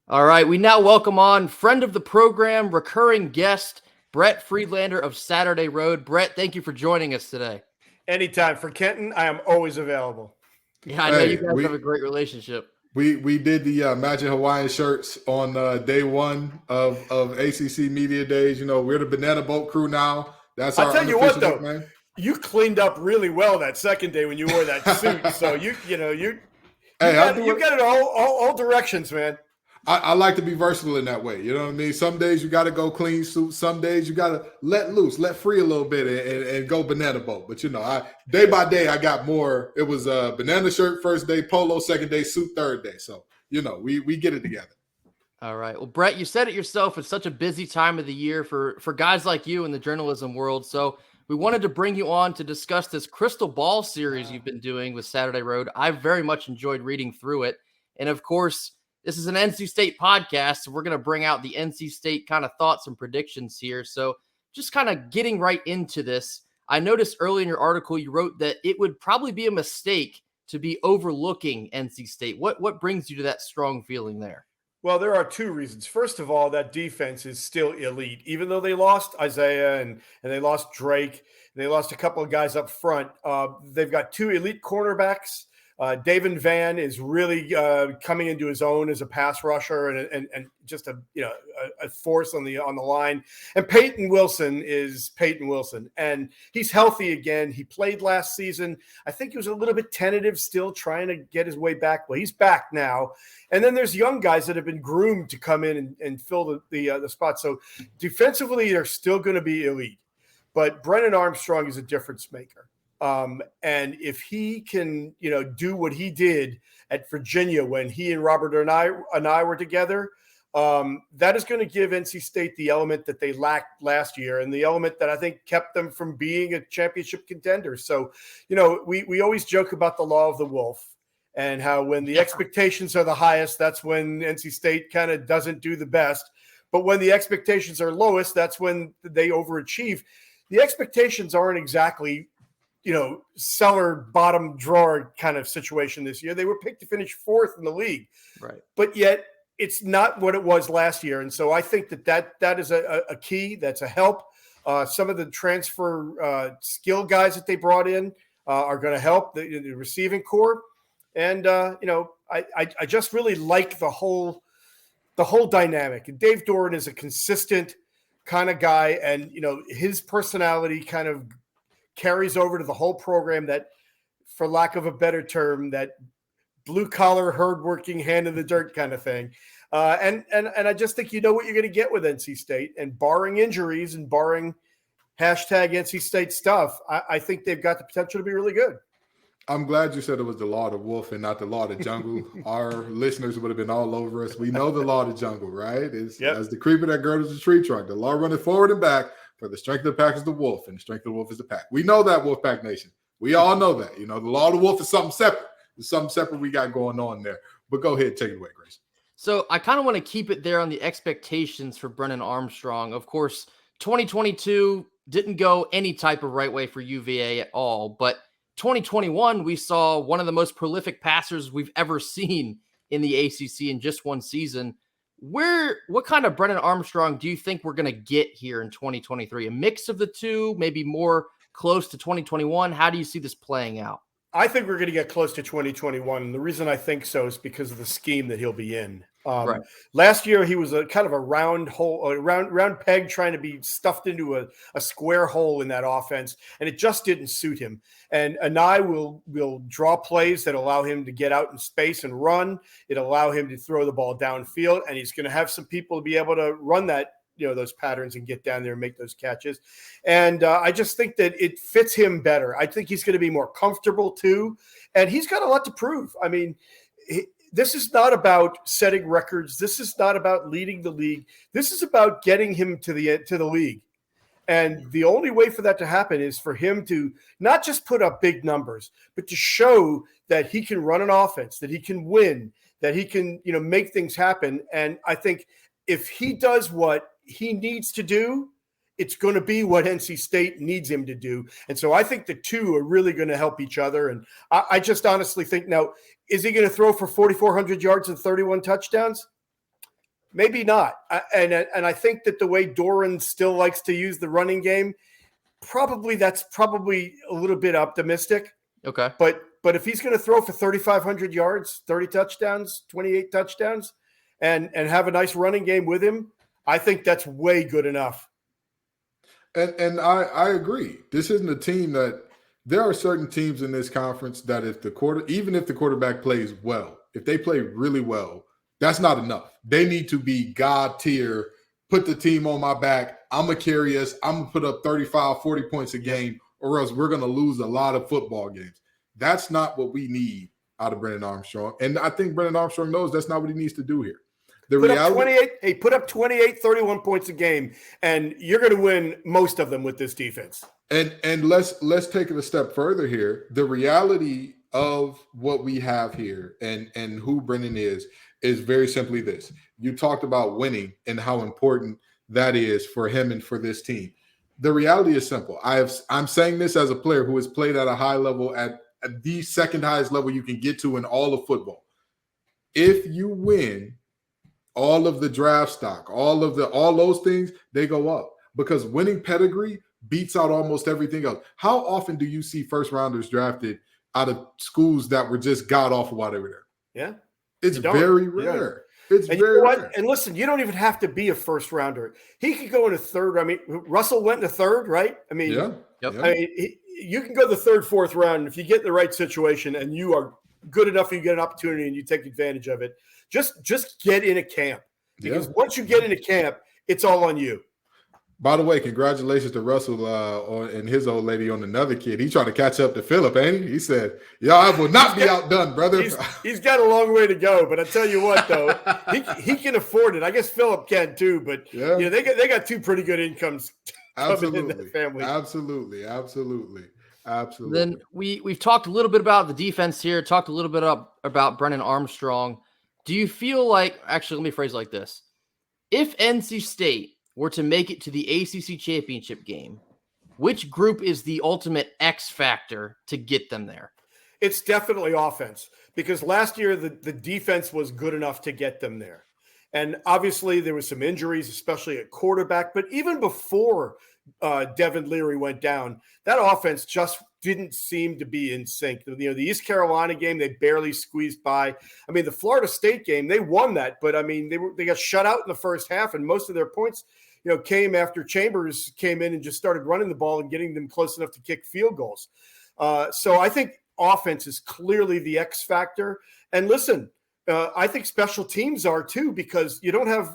All right, we now welcome on friend of the program, recurring guest, Brett Friedlander of Saturday Road. Brett, thank you for joining us today. Anytime. For Kenton, I am always available. Yeah, I know you Hey, guys have a great relationship. we did the Magic Hawaiian shirts on day one of ACC Media Days. You know, we're the Banana Boat crew now. That's I'll our tell you what, unofficial though, nickname. you cleaned up really well that second day when you wore that suit. So you Hey, got it all directions, man. I like to be versatile in that way. You know what I mean? Some days you got to go clean suit. Some days you got to let loose, let free a little bit, and go banana boat. But day by day I got more. It was a banana shirt first day, polo second day, suit third day. So we get it together. All right. Well, Brett, you said it yourself. It's such a busy time of the year for guys like you in the journalism world. So we wanted to bring you on to discuss this crystal ball series you've been doing with Saturday Road. I very much enjoyed reading through it. And of course, this is an NC State podcast, so we're going to bring out the NC State kind of thoughts and predictions here. So just kind of getting right into this, I noticed early in your article you wrote that it would probably be a mistake to be overlooking NC State. What brings you to that strong feeling there? Well, there are two reasons. First of all, that defense is still elite. Even though they lost Isaiah and they lost Drake, and they lost a couple of guys up front, they've got two elite cornerbacks. David Van is really coming into his own as a pass rusher and just a force on the line. And Peyton Wilson is Peyton Wilson, and he's healthy again. He played last season. I think he was a little bit tentative, still trying to get his way back. Well, he's back now. And then there's young guys that have been groomed to come in and fill the spot. So defensively, they're still going to be elite. But Brennan Armstrong is a difference maker. And if he can, do what he did at Virginia when he and Robert and I were together, that is going to give NC State the element that they lacked last year and the element that I think kept them from being a championship contender. So, we always joke about the law of the wolf and how when the expectations are the highest, that's when NC State kind of doesn't do the best. But when the expectations are lowest, that's when they overachieve. The expectations aren't exactly cellar bottom drawer kind of situation this year. They were picked to finish fourth in the league, right? But yet it's not what it was last year. And so I think that is a key. That's a help. Some of the transfer skill guys that they brought in are going to help the receiving core. And, I just really like the whole dynamic. And Dave Doran is a consistent kind of guy. And, his personality kind of carries over to the whole program, that, for lack of a better term, that blue collar, hardworking, hand in the dirt kind of thing. And I just think you know what you're going to get with NC State, and barring injuries and barring hashtag NC State stuff, I think they've got the potential to be really good. I'm glad you said it was the law of the wolf and not the law of the jungle. Our listeners would have been all over us. We know the law of the jungle, right? It's as the creeper that girdles the tree trunk. The law running forward and back. For the strength of the pack is the wolf, and the strength of the wolf is the pack. We know that, Wolfpack Nation. We all know that. The law of the wolf is something separate. There's something separate we got going on there. But go ahead, take it away, Grace. So I kind of want to keep it there on the expectations for Brennan Armstrong. Of course, 2022 didn't go any type of right way for UVA at all. But 2021, we saw one of the most prolific passers we've ever seen in the ACC in just one season. What kind of Brennan Armstrong do you think we're going to get here in 2023? A mix of the two, maybe more close to 2021? How do you see this playing out? I think we're going to get close to 2021. And the reason I think so is because of the scheme that he'll be in. Right. Last year, he was a kind of a round peg trying to be stuffed into a square hole in that offense, and it just didn't suit him. And Anai will draw plays that allow him to get out in space and run. It'll allow him to throw the ball downfield, and he's going to have some people to be able to run that, those patterns and get down there and make those catches. And I just think that it fits him better. I think he's going to be more comfortable too, and he's got a lot to prove. I mean, this is not about setting records. This is not about leading the league. This is about getting him to the league. And the only way for that to happen is for him to not just put up big numbers, but to show that he can run an offense, that he can win, that he can, make things happen. And I think if he does what he needs to do, it's going to be what NC State needs him to do. And so I think the two are really going to help each other. And I just honestly think, now, is he going to throw for 4,400 yards and 31 touchdowns? Maybe not. And I think that the way Doran still likes to use the running game, that's probably a little bit optimistic. Okay. But if he's going to throw for 3,500 yards, 30 touchdowns, 28 touchdowns, and have a nice running game with him, I think that's way good enough. And I agree. This isn't a team that there are certain teams in this conference that even if the quarterback plays well, if they play really well, that's not enough. They need to be God tier, put the team on my back. I'm going to carry us. I'm going to put up 35, 40 points a game, or else we're going to lose a lot of football games. That's not what we need out of Brennan Armstrong. And I think Brennan Armstrong knows that's not what he needs to do here. Put up 28, 31 points a game, and you're going to win most of them with this defense. And let's take it a step further here. The reality of what we have here and who Brennan is very simply this. You talked about winning and how important that is for him and for this team. The reality is simple. I'm saying this as a player who has played at a high level, at the second highest level you can get to in all of football. If you win, all of the draft stock, all those things, they go up because winning pedigree beats out almost everything else. How often do you see first rounders drafted out of schools that were just god awful while they were there? Yeah. It's very rare. Yeah. It's very rare. And listen, you don't even have to be a first rounder. He could go in a third. I mean, Russell went in the third, right? I mean, you can go the third, fourth round. And if you get in the right situation and you are good enough, you get an opportunity and you take advantage of it. Just get in a camp, because once you get into camp, it's all on you. By the way, congratulations to Russell and his old lady on another kid. He's trying to catch up to Philip, ain't he? He said, I will not be outdone, brother. He's got a long way to go, but I tell you what, though, he can afford it. I guess Philip can too, but they got two pretty good incomes coming in the family. Absolutely. Then we've talked a little bit about the defense here, talked a little bit about Brennan Armstrong. Do you feel like, actually, let me phrase it like this. If NC State were to make it to the ACC championship game, which group is the ultimate X factor to get them there? It's definitely offense, because last year the defense was good enough to get them there. And obviously there was some injuries, especially at quarterback. But even before Devin Leary went down, that offense just didn't seem to be in sync. The East Carolina game, they barely squeezed by. I mean, the Florida State game, they won that, but I mean, they got shut out in the first half, and most of their points, came after Chambers came in and just started running the ball and getting them close enough to kick field goals. So I think offense is clearly the X factor. And listen, I think special teams are too, because you don't have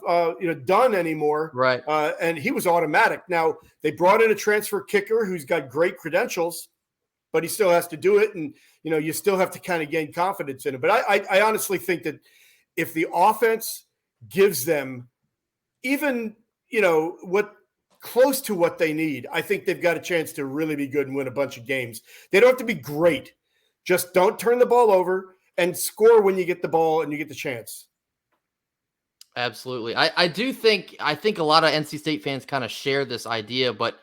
Dunn anymore, right? And he was automatic. Now they brought in a transfer kicker who's got great credentials, but he still has to do it, and you still have to kind of gain confidence in it. But I honestly think that if the offense gives them even what close to what they need, I think they've got a chance to really be good and win a bunch of games. They don't have to be great; just don't turn the ball over and score when you get the ball and you get the chance. Absolutely. I think a lot of NC State fans kind of share this idea, but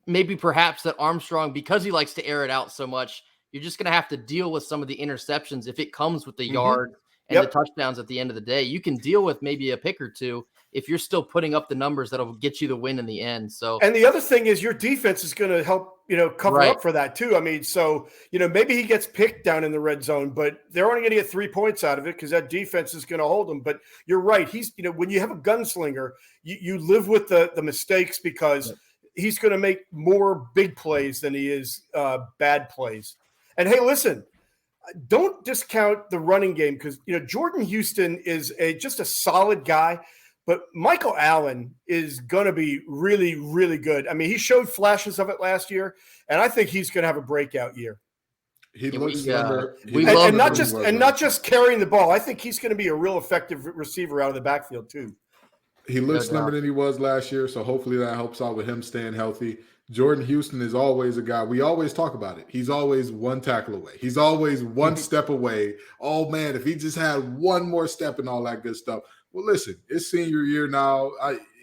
maybe perhaps that Armstrong, because he likes to air it out so much, you're just going to have to deal with some of the interceptions if it comes with the yard and the touchdowns at the end of the day. You can deal with maybe a pick or two if you're still putting up the numbers that'll get you the win in the end. So, and the other thing is your defense is going to help, cover up for that too. I mean, so, maybe he gets picked down in the red zone, but they're only going to get 3 points out of it because that defense is going to hold him. But you're right. He's, when you have a gunslinger, you live with the mistakes, because he's going to make more big plays than he is bad plays. And hey, listen, don't discount the running game, because, Jordan Houston is just a solid guy. But Michael Allen is going to be really, really good. I mean, he showed flashes of it last year, and I think he's going to have a breakout year. He looks younger. And not just carrying the ball. I think he's going to be a real effective receiver out of the backfield too. He looks slimmer than he was last year, so hopefully that helps out with him staying healthy. Jordan Houston is always a guy. We always talk about it. He's always one tackle away. He's always one step away. Oh, man, if he just had one more step and all that good stuff. Well, listen, it's senior year now.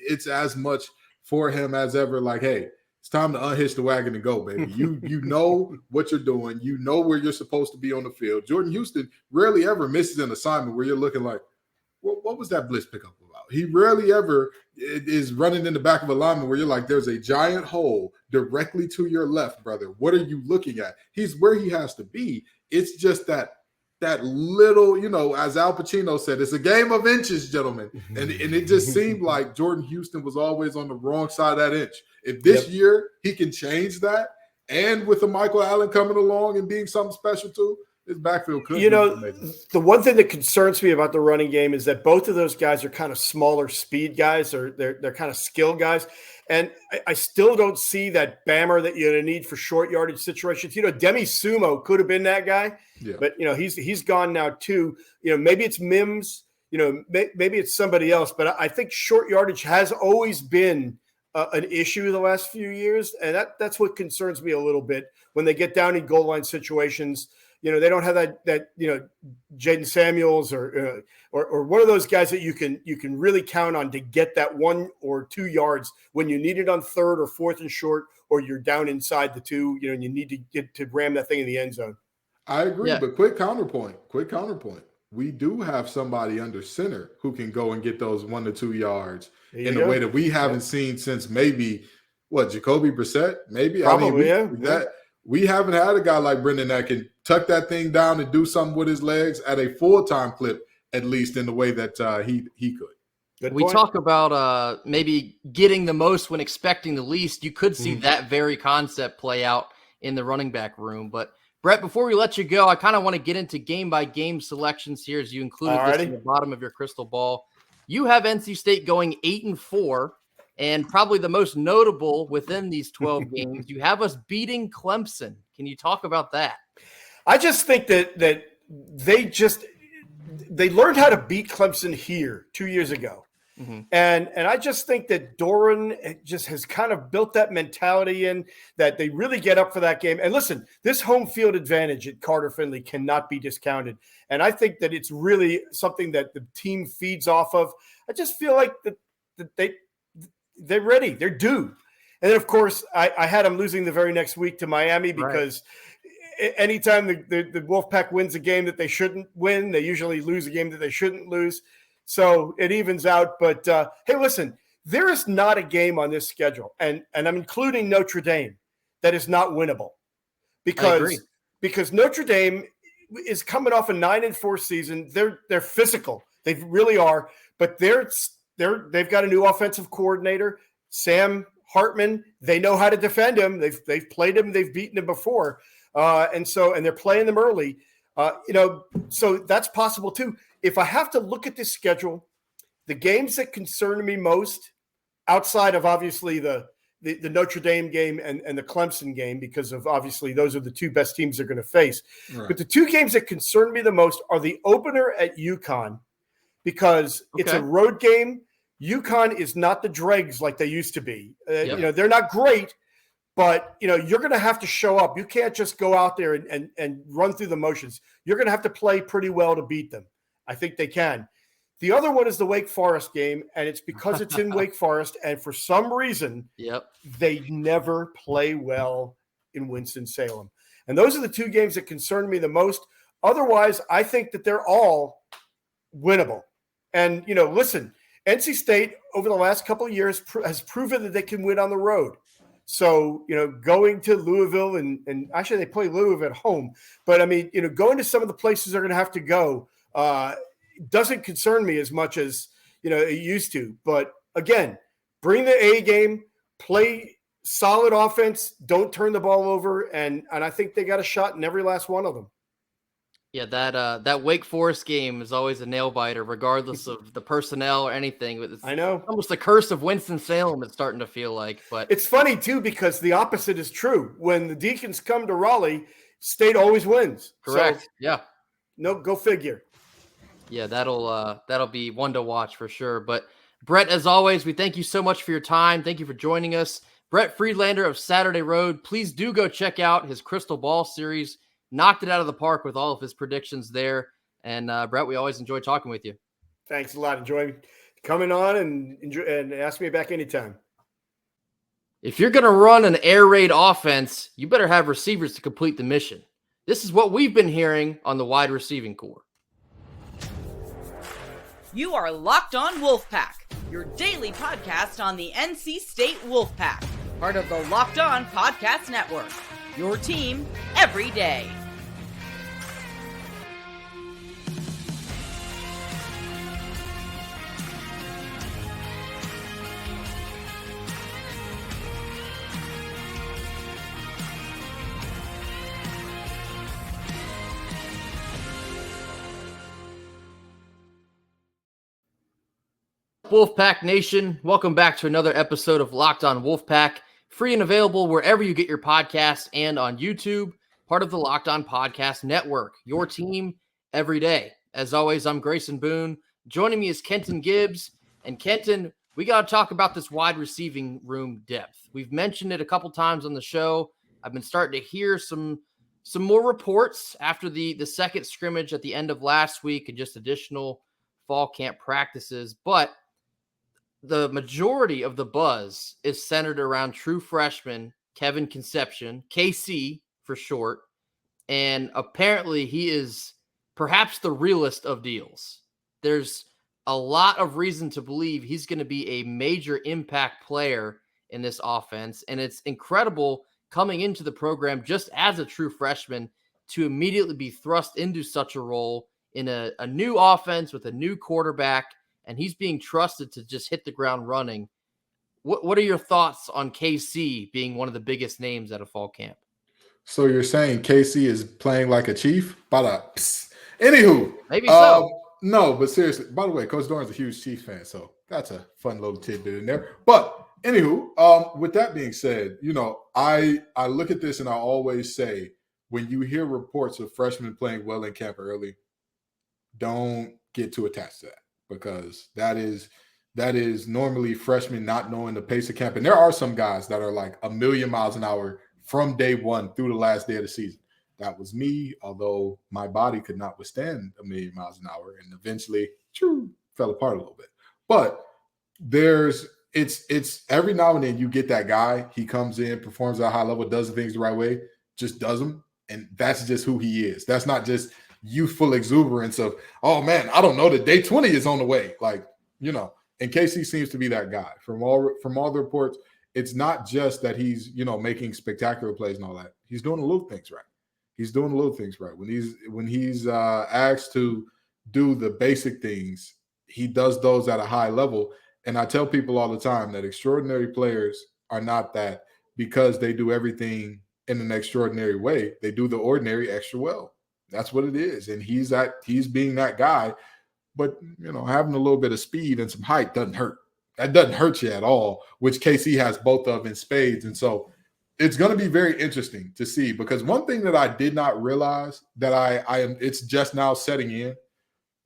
It's as much for him as ever. Like, hey, it's time to unhitch the wagon and go, baby. You know what you're doing. You know where you're supposed to be on the field. Jordan Houston rarely ever misses an assignment where you're looking like, what was that blitz pickup about? He rarely ever is running in the back of a lineman where you're like, there's a giant hole directly to your left, brother. What are you looking at? He's where he has to be. It's just that little, as Al Pacino said, it's a game of inches, gentlemen. And it just seemed like Jordan Houston was always on the wrong side of that inch. If this year he can change that, and with a Michael Allen coming along and being something special too, his backfield could be amazing. The one thing that concerns me about the running game is that both of those guys are kind of smaller speed guys, or they're kind of skill guys. And I still don't see that bammer that you're going to need for short yardage situations. Demi Sumo could have been that guy, but he's gone now too. Maybe it's Mims, maybe it's somebody else, but I think short yardage has always been an issue the last few years. And that's what concerns me a little bit when they get down in goal line situations. They don't have that Jaden Samuels or one of those guys that you can really count on to get that 1 or 2 yards when you need it on 3rd or 4th and short, or you're down inside the 2, and you need to get to ram that thing in the end zone. I agree, but quick counterpoint. We do have somebody under center who can go and get those 1 to 2 yards in a way that we haven't seen since maybe Jacoby Brissett, maybe. Probably, we haven't had a guy like Brendan that can tuck that thing down and do something with his legs at a full-time clip, at least in the way that he could. We talk about maybe getting the most when expecting the least. You could see that very concept play out in the running back room. But, Brett, before we let you go, I kind of want to get into game-by-game selections here, as you included this in the bottom of your crystal ball. You have NC State going 8-4. And probably the most notable within these 12 games, you have us beating Clemson. Can you talk about that? I just think that they learned how to beat Clemson here 2 years ago. And I just think that Doran just has kind of built that mentality in that they really get up for that game. And listen, this home field advantage at Carter Finley cannot be discounted. And I think that it's really something that the team feeds off of. I just feel like that they're ready. They're due. And then, of course, I had them losing the very next week to Miami because anytime the Wolfpack wins a game that they shouldn't win, they usually lose a game that they shouldn't lose. So it evens out. But, hey, listen, there is not a game on this schedule, and I'm including Notre Dame, that is not winnable. Because Notre Dame is coming off a 9-4 season. They're physical. They really are. But they've got a new offensive coordinator, Sam Hartman. They know how to defend him. They've played him. They've beaten him before. And they're playing them early. So that's possible too. If I have to look at this schedule, the games that concern me most, outside of obviously the Notre Dame game and the Clemson game, because of obviously those are the two best teams they're going to face. Right. But the two games that concern me the most are the opener at UConn, because it's a road game. UConn is not the dregs like they used to be. They're not great, but you're going to have to show up. You can't just go out there and run through the motions. You're going to have to play pretty well to beat them. I think they can. The other one is the Wake Forest game, and it's because it's in Wake Forest, and for some reason, they never play well in Winston-Salem. And those are the two games that concern me the most. Otherwise, I think that they're all winnable. And, listen, NC State over the last couple of years has proven that they can win on the road. So, going to Louisville and actually they play Louisville at home. But, I mean, going to some of the places they're going to have to go doesn't concern me as much as, it used to. But, again, bring the A game, play solid offense, don't turn the ball over, and I think they got a shot in every last one of them. Yeah, that Wake Forest game is always a nail-biter, regardless of the personnel or anything. I know. Almost the curse of Winston-Salem, it's starting to feel like. But it's funny, too, because the opposite is true. When the Deacons come to Raleigh, State always wins. Correct, so, No, go figure. Yeah, that'll be one to watch for sure. But, Brett, as always, we thank you so much for your time. Thank you for joining us. Brett Friedlander of Saturday Road. Please do go check out his Crystal Ball series. Knocked it out of the park with all of his predictions there. And, Brett, we always enjoy talking with you. Thanks a lot. Enjoy coming on and ask me back anytime. If you're going to run an air raid offense, you better have receivers to complete the mission. This is what we've been hearing on the wide receiving core. You are Locked On Wolfpack, your daily podcast on the NC State Wolfpack, part of the Locked On Podcast Network, your team every day. Wolfpack Nation, welcome back to another episode of Locked On Wolfpack, free and available wherever you get your podcasts and on YouTube, part of the Locked On Podcast Network, your team every day. As always, I'm Grayson Boone. Joining me is Kenton Gibbs. And Kenton, we got to talk about this wide receiving room depth. We've mentioned it a couple times on the show. I've been starting to hear some more reports after the second scrimmage at the end of last week and just additional fall camp practices, but the majority of the buzz is centered around true freshman Kevin Concepcion, KC for short, and apparently he is perhaps the realest of deals. There's a lot of reason to believe he's going to be a major impact player in this offense, and it's incredible coming into the program just as a true freshman to immediately be thrust into such a role in a new offense with a new quarterback, and he's being trusted to just hit the ground running. What are your thoughts on KC being one of the biggest names at a fall camp? So you're saying KC is playing like a chief? Anywho. Maybe so. No, but seriously, by the way, Coach Dorn's a huge Chiefs fan, so that's a fun little tidbit in there. But anywho, with that being said, I look at this and I always say, when you hear reports of freshmen playing well in camp early, don't get too attached to that, because that is normally freshmen not knowing the pace of camp. And there are some guys that are like a million miles an hour from day one through the last day of the season. That was me, although my body could not withstand a million miles an hour and eventually fell apart a little bit. But it's every now and then you get that guy, he comes in, performs at a high level, does the things the right way, just does them. And that's just who he is. That's not just youthful exuberance of, oh man, I don't know, the day 20 is on the way. And KC seems to be that guy. From all the reports, it's not just that he's, making spectacular plays and all that. He's doing the little things right. He's doing the little things right. When he's asked to do the basic things, he does those at a high level. And I tell people all the time that extraordinary players are not that because they do everything in an extraordinary way. They do the ordinary extra well. That's what it is. And he's being that guy. But, having a little bit of speed and some height doesn't hurt. That doesn't hurt you at all, which KC has both of in spades. And so it's going to be very interesting to see, because one thing that I did not realize that it's just now setting in,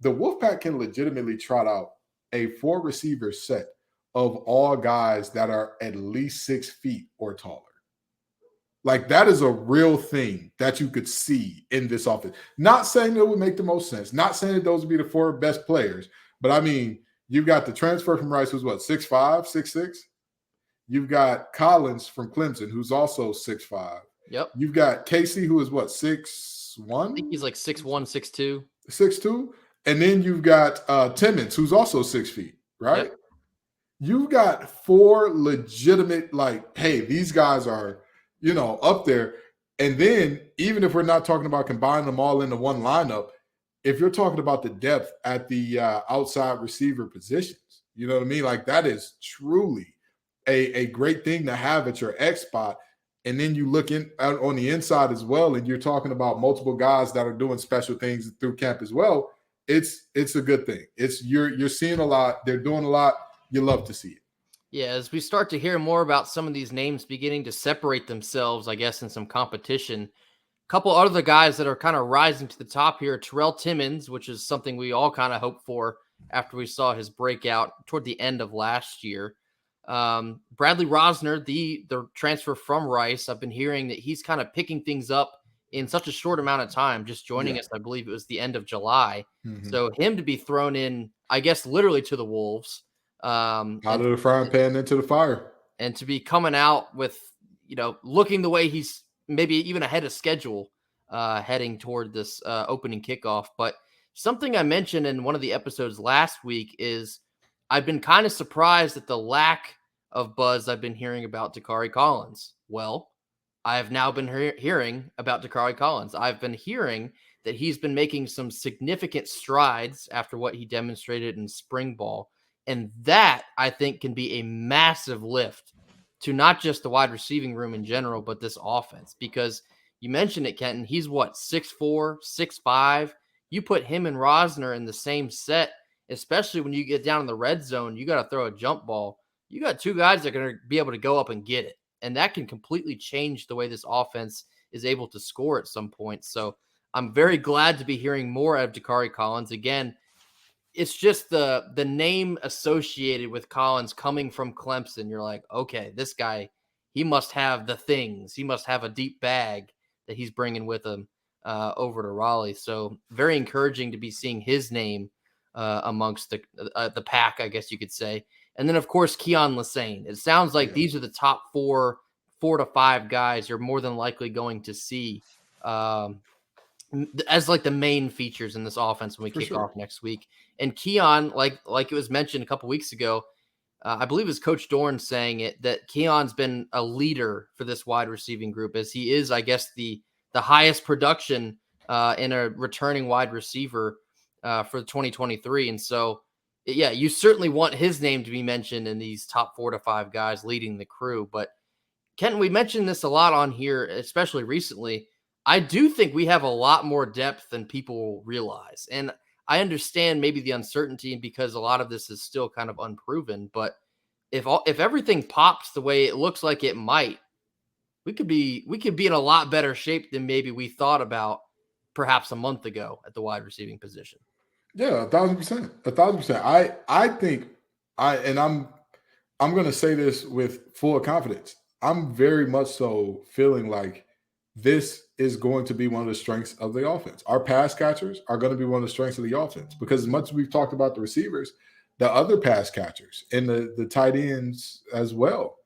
the Wolfpack can legitimately trot out a 4-receiver set of all guys that are at least 6 feet or taller. Like, that is a real thing that you could see in this offense. Not saying it would make the most sense. Not saying that those would be the 4 best players. But, I mean, you've got the transfer from Rice, who's what, 6'5", 6'6"? You've got Collins from Clemson, who's also 6'5". Yep. You've got Casey, who is what, 6'1"? I think he's like 6'1", 6'2". 6'2"? And then you've got Timmons, who's also 6 feet, right? Yep. You've got 4 legitimate, hey, these guys are – up there. And then even if we're not talking about combining them all into one lineup, if you're talking about the depth at the outside receiver positions, you know what I mean? Like, that is truly a great thing to have at your X spot. And then you look out on the inside as well, and you're talking about multiple guys that are doing special things through camp as well. It's a good thing. You're seeing a lot. They're doing a lot. You love to see it. Yeah, as we start to hear more about some of these names beginning to separate themselves, I guess, in some competition, a couple other guys that are kind of rising to the top here, Terrell Timmons, which is something we all kind of hoped for after we saw his breakout toward the end of last year. Bradley Rosner, the transfer from Rice, I've been hearing that he's kind of picking things up in such a short amount of time, just joining us, I believe it was the end of July. Mm-hmm. So him to be thrown in, I guess, literally to the Wolves. Out of the frying pan into the fire. And to be coming out with, looking the way he's maybe even ahead of schedule heading toward this opening kickoff. But something I mentioned in one of the episodes last week is I've been kind of surprised at the lack of buzz I've been hearing about Dakari Collins. Well, I have now been hearing about Dakari Collins. I've been hearing that he's been making some significant strides after what he demonstrated in spring ball. And that, I think, can be a massive lift to not just the wide receiving room in general, but this offense. Because you mentioned it, Kenton, he's what, 6'4", 6'5"? You put him and Rosner in the same set, especially when you get down in the red zone, you got to throw a jump ball. You got two guys that are going to be able to go up and get it. And that can completely change the way this offense is able to score at some point. So I'm very glad to be hearing more out of Dakari Collins. Again, it's just the name associated with Collins coming from Clemson. You're like, okay, this guy, he must have the things. He must have a deep bag that he's bringing with him over to Raleigh. So very encouraging to be seeing his name amongst the pack, I guess you could say. And then, of course, Keon Lesane. It sounds like these are the top 4 to 5 guys you're more than likely going to see as like the main features in this offense when we kick off next week. And Keon, like it was mentioned a couple weeks ago, I believe it was Coach Dorn saying it, that Keon's been a leader for this wide receiving group, as he is, I guess, the highest production in a returning wide receiver for 2023. And so, yeah, you certainly want his name to be mentioned in these top 4 to 5 guys leading the crew. But Kenton, we mentioned this a lot on here, especially recently. I do think we have a lot more depth than people realize. And I understand maybe the uncertainty because a lot of this is still kind of unproven. But if everything pops the way it looks like it might, we could be in a lot better shape than maybe we thought about perhaps a month ago at the wide receiving position. Yeah, 1,000%. 1,000%. I think I'm going to say this with full confidence. I'm very much so feeling like this is going to be one of the strengths of the offense. Our pass catchers are going to be one of the strengths of the offense, because as much as we've talked about the receivers, the other pass catchers and the tight ends as well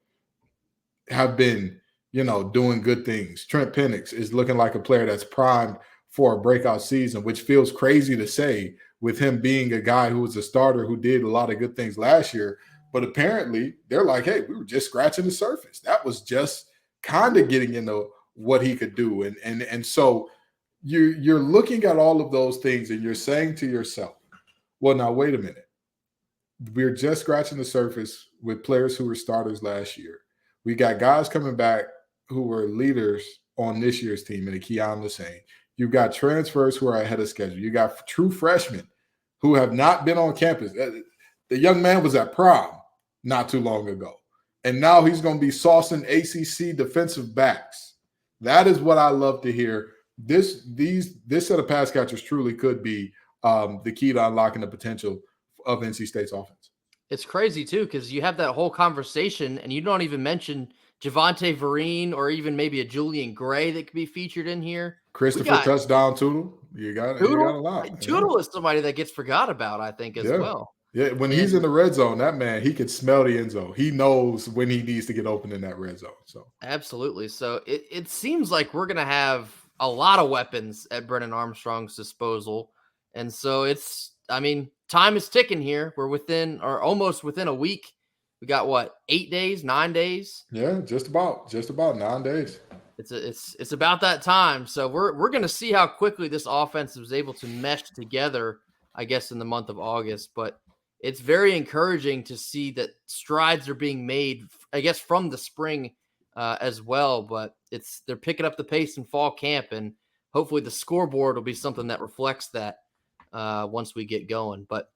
have been, doing good things. Trent Penix is looking like a player that's primed for a breakout season, which feels crazy to say with him being a guy who was a starter who did a lot of good things last year. But apparently they're like, hey, we were just scratching the surface. That was just kind of getting into what he could do. And so you're looking at all of those things and you're saying to yourself, well, now wait a minute. We're just scratching the surface with players who were starters last year. We got guys coming back who were leaders on this year's team in Keon Lesane. You've got transfers who are ahead of schedule. You got true freshmen who have not been on campus. The young man was at prom not too long ago, and now he's going to be saucing ACC defensive backs. That is what I love to hear. This set of pass catchers truly could be the key to unlocking the potential of NC State's offense. It's crazy too, because you have that whole conversation and you don't even mention Javonte Vereen or even maybe a Julian Gray that could be featured in here. Christopher touchdown Tootle. You got a lot. Tootle is somebody that gets forgot about, I think, as well. Yeah, when he's in the red zone, that man, he can smell the end zone. He knows when he needs to get open in that red zone. So absolutely. So it seems like we're gonna have a lot of weapons at Brennan Armstrong's disposal. And so time is ticking here. We're almost within a week. We got what, 8 days, 9 days? Yeah, just about 9 days. It's about that time. So we're going to see how quickly this offense was able to mesh together, I guess, in the month of August. But it's very encouraging to see that strides are being made, I guess, from the spring as well. But they're picking up the pace in fall camp, and hopefully the scoreboard will be something that reflects that once we get going. But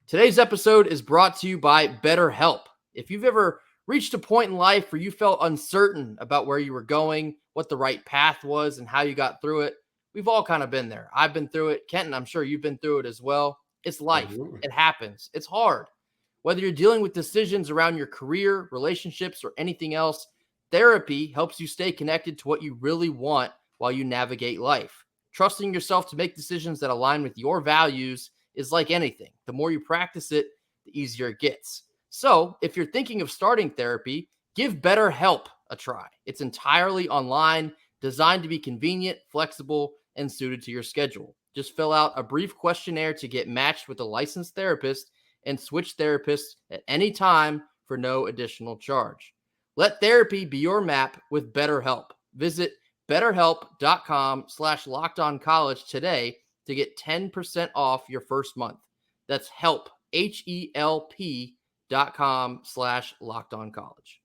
today's episode is brought to you by Betterhelp. If you've ever reached a point in life where you felt uncertain about where you were going, what the right path was, and how you got through it, we've all kind of been there. I've been through it. Kenton, I'm sure you've been through it as well. It's life. Absolutely. It happens. It's hard. Whether you're dealing with decisions around your career, relationships, or anything else, therapy helps you stay connected to what you really want while you navigate life. Trusting yourself to make decisions that align with your values is like anything. The more you practice it, the easier it gets. So if you're thinking of starting therapy, give BetterHelp a try. It's entirely online, designed to be convenient, flexible, and suited to your schedule. Just fill out a brief questionnaire to get matched with a licensed therapist, and switch therapists at any time for no additional charge. Let therapy be your map with BetterHelp. Visit betterhelp.com/lockedoncollege today to get 10% off your first month. That's help, HELP.com/lockedoncollege.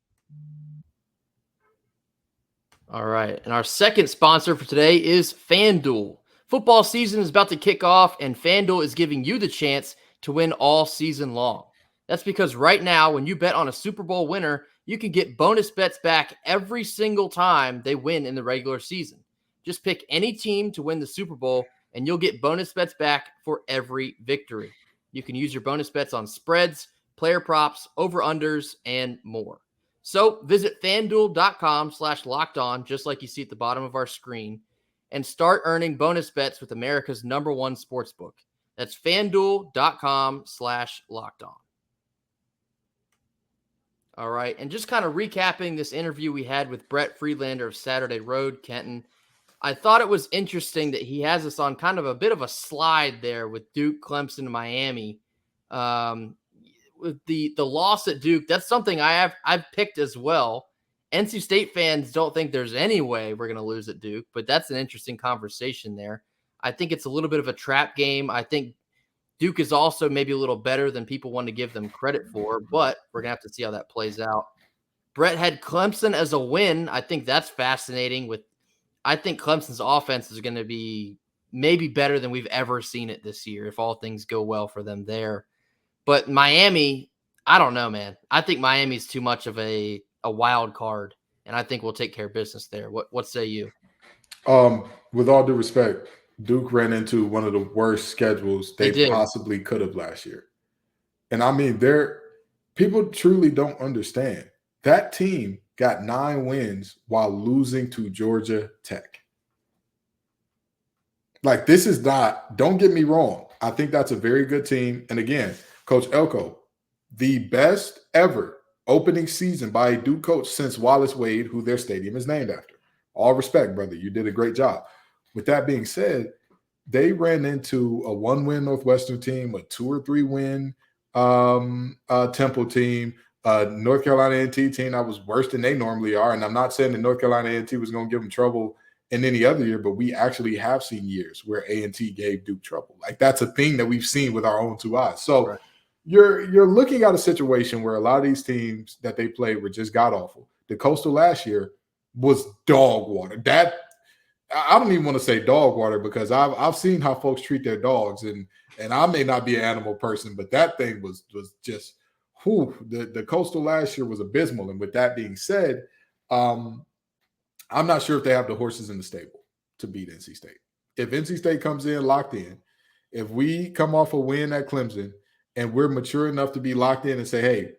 All right. And our second sponsor for today is FanDuel. Football season is about to kick off, and FanDuel is giving you the chance to win all season long. That's because right now, when you bet on a Super Bowl winner, you can get bonus bets back every single time they win in the regular season. Just pick any team to win the Super Bowl, and you'll get bonus bets back for every victory. You can use your bonus bets on spreads, player props, over-unders, and more. So visit FanDuel.com/lockedon, just like you see at the bottom of our screen, and start earning bonus bets with America's #1 sportsbook. That's FanDuel.com/lockedon. All right. And just kind of recapping this interview we had with Brett Friedlander of Saturday Road, Kenton, I thought it was interesting that he has us on kind of a bit of a slide there with Duke, Clemson, and Miami. With the loss at Duke, that's something I've picked as well. NC State fans don't think there's any way we're going to lose at Duke, but that's an interesting conversation there. I think it's a little bit of a trap game. I think Duke is also maybe a little better than people want to give them credit for, but we're going to have to see how that plays out. Brett had Clemson as a win. I think that's fascinating. I think Clemson's offense is going to be maybe better than we've ever seen it this year if all things go well for them there. But Miami, I don't know, man. I think Miami's too much of a wild card, and I think we'll take care of business there. What say you? With all due respect, Duke ran into one of the worst schedules they possibly could have last year. And I mean, people truly don't understand. That team got 9 wins while losing to Georgia Tech. Like, this is not, don't get me wrong. I think that's a very good team. And again, Coach Elko, the best ever opening season by a Duke coach since Wallace Wade, who their stadium is named after. All respect, brother. You did a great job. With that being said, they ran into a 1-win Northwestern team, a 2 or 3 win Temple team, North Carolina A&T team that was worse than they normally are. And I'm not saying that North Carolina A&T was going to give them trouble in any other year, but we actually have seen years where A&T gave Duke trouble. Like, that's a thing that we've seen with our own 2 eyes. So right. You're looking at a situation where a lot of these teams that they played were just god awful. The Coastal last year was dog water. That I don't even want to say dog water because I've seen how folks treat their dogs, and I may not be an animal person, but that thing was just the Coastal last year was abysmal. And with that being said, I'm not sure if they have the horses in the stable to beat NC State. If NC State comes in locked in, if we come off a win at Clemson and we're mature enough to be locked in and say, hey,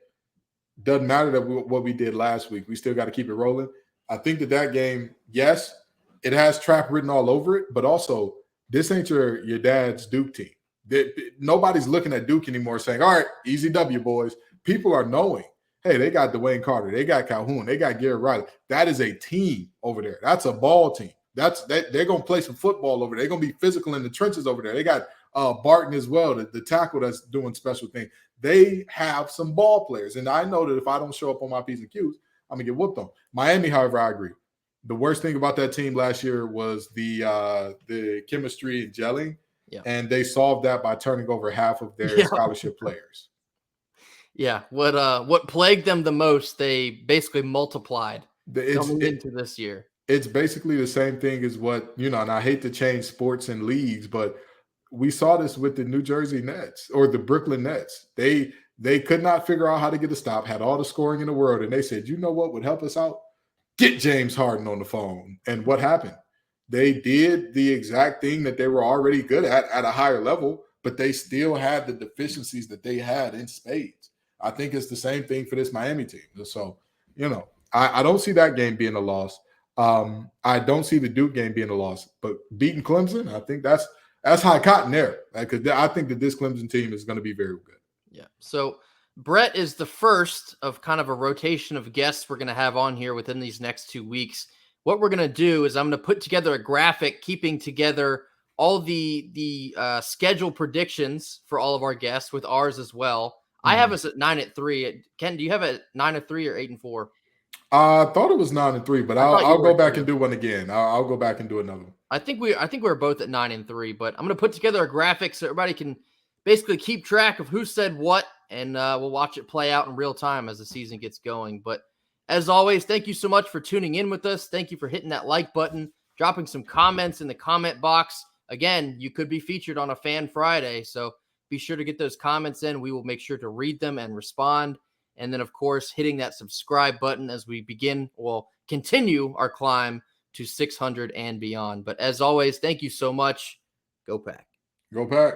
doesn't matter that what we did last week, we still got to keep it rolling. I think that game, yes, it has trap written all over it, but also this ain't your dad's Duke team. Nobody's looking at Duke anymore saying, all right, easy W, boys. People are knowing, hey, they got Dwayne Carter, they got Calhoun, they got Garrett Riley. That is a team over there. That's a ball team. They're going to play some football over there. They're going to be physical in the trenches over there. They got Barton as well, the tackle that's doing special things. They have some ball players. And I know that if I don't show up on my P's and Q's, I'm going to get whooped on. Miami, however, I agree. The worst thing about that team last year was the chemistry and gelling. Yeah. And they solved that by turning over half of their scholarship players. Yeah. What plagued them the most, they basically multiplied coming into this year. It's basically the same thing as what, and I hate to change sports and leagues, but we saw this with the New Jersey Nets or the Brooklyn Nets. They could not figure out how to get a stop, had all the scoring in the world. And they said, you know what would help us out? Get James Harden on the phone. And what happened? They did the exact thing that they were already good at a higher level, but they still had the deficiencies that they had in spades. I think it's the same thing for this Miami team. So, I don't see that game being a loss. I don't see the Duke game being a loss, but beating Clemson, I think that's high cotton there. Because I think that this Clemson team is going to be very good. Yeah. So Brett is the first of kind of a rotation of guests we're going to have on here within these next 2 weeks. What we're going to do is I'm going to put together a graphic keeping together all the schedule predictions for all of our guests with ours as well. I have us at 9-3. Ken, do you have it 9-3 or 8-4? I thought it was 9-3, but I'll go back and do one again. I'll go back and do another one. I think we're both at 9-3, but I'm going to put together a graphic so everybody can basically keep track of who said what, and we'll watch it play out in real time as the season gets going. But as always, thank you so much for tuning in with us. Thank you for hitting that like button, dropping some comments in the comment box. Again, you could be featured on a Fan Friday, so be sure to get those comments in. We will make sure to read them and respond. And then, of course, hitting that subscribe button as we continue our climb to 600 and beyond. But as always, thank you so much. Go Pack. Go Pack.